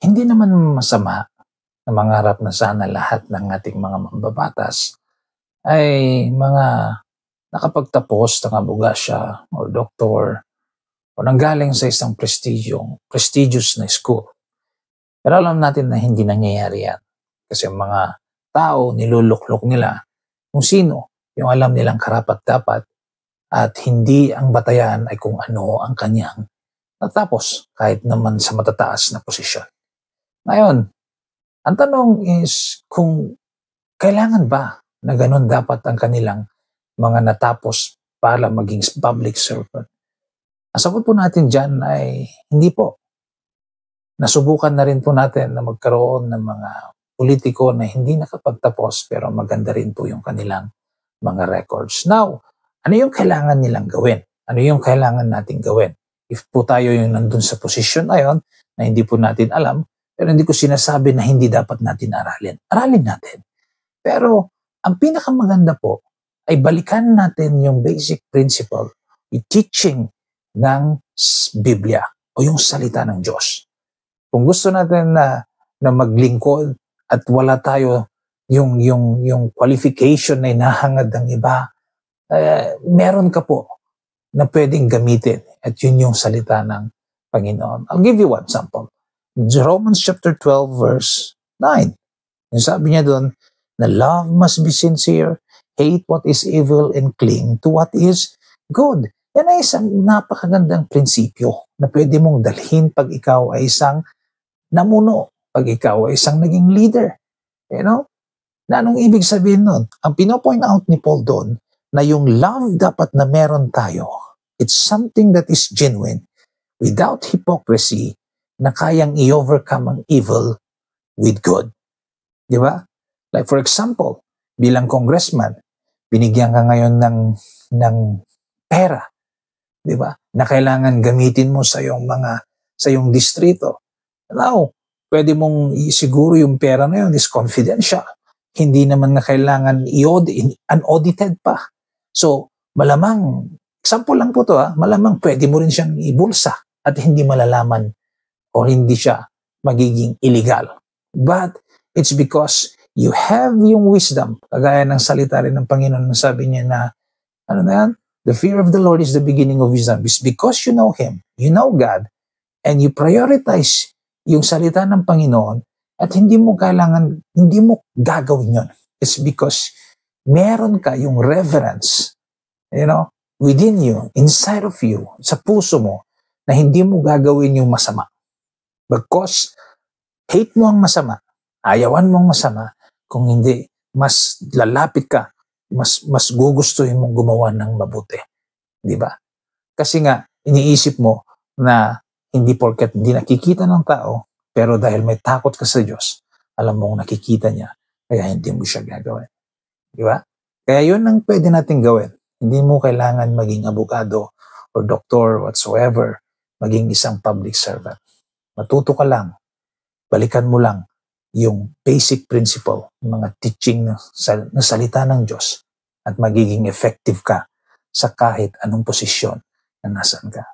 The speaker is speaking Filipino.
Hindi naman masama na mangarap na sana lahat ng ating mga mambabatas ay mga nakapagtapos ng abogasya o doktor o nanggaling sa isang prestigious na school. Pero alam natin na hindi nangyayari yan. Kasi ang mga tao, niluluklok nila kung sino yung alam nilang karapat-dapat at hindi ang batayan ay kung ano ang kanyang natapos kahit naman sa matataas na posisyon. Ngayon, ang tanong is kung kailangan ba na ganun dapat ang kanilang mga natapos para maging public servant? Ang sagot po natin dyan ay hindi po. Nasubukan na rin po natin na magkaroon ng mga politiko na hindi nakapagtapos pero maganda rin po yung kanilang mga records. Now, ano yung kailangan nilang gawin? Ano yung kailangan natin gawin? If po tayo yung nandun sa posisyon na yun, na hindi po natin alam, pero hindi ko sinasabi na hindi dapat natin aralin. Aralin natin. Pero ang pinakamaganda po ay balikan natin yung basic principle, yung teaching ng Biblia o yung salita ng Diyos. Kung gusto natin na maglingkod at wala tayo yung qualification na hinahangad ng iba, meron ka po na pwedeng gamitin at yun yung salita ng Panginoon. I'll give you one example. Romans chapter 12 verse 9. Yung sabi niya doon na love must be sincere, hate what is evil, and cling to what is good. Yan ay isang napakagandang prinsipyo na pwede mong dalhin pag ikaw ay isang namuno, pag ikaw ay isang naging leader. You know? Na anong ibig sabihin nun? Ang pinopoint out ni Paul doon na yung love dapat na meron tayo, it's something that is genuine, without hypocrisy, na kayang i-overcome ang evil with good. Di ba? Like for example, bilang congressman, binigyan ka ngayon ng pera, di ba? Na kailangan gamitin mo sa iyong distrito. Now, pwede mong siguro yung pera na yun is confidential. Hindi naman na kailangan unaudited pa. So, malamang, example lang po to malamang pwede mo rin siyang ibulsa at hindi malalaman o hindi siya magiging illegal. But it's because you have yung wisdom, kagaya ng salita rin ng Panginoon na sabi niya na, ano na yan? The fear of the Lord is the beginning of wisdom. It's because you know Him, you know God, and you prioritize yung salita ng Panginoon at hindi mo gagawin yun. It's because meron ka yung reverence, within you, inside of you, sa puso mo, na hindi mo gagawin yung masama. Because hate mo ang masama, ayawan mo ang masama, kung hindi, mas lalapit ka, mas gugustuhin mong gumawa ng mabuti. Di ba? Kasi nga, iniisip mo na hindi porket hindi nakikita ng tao, pero dahil may takot ka sa Diyos, alam mong nakikita niya, kaya hindi mo siya gagawin. Di ba? Kaya yun ang pwede natin gawin. Hindi mo kailangan maging abogado or doktor whatsoever, maging isang public servant. Matuto ka lang, balikan mo lang yung basic principle, mga teaching na salita ng Diyos at magiging effective ka sa kahit anong posisyon na nasaan ka.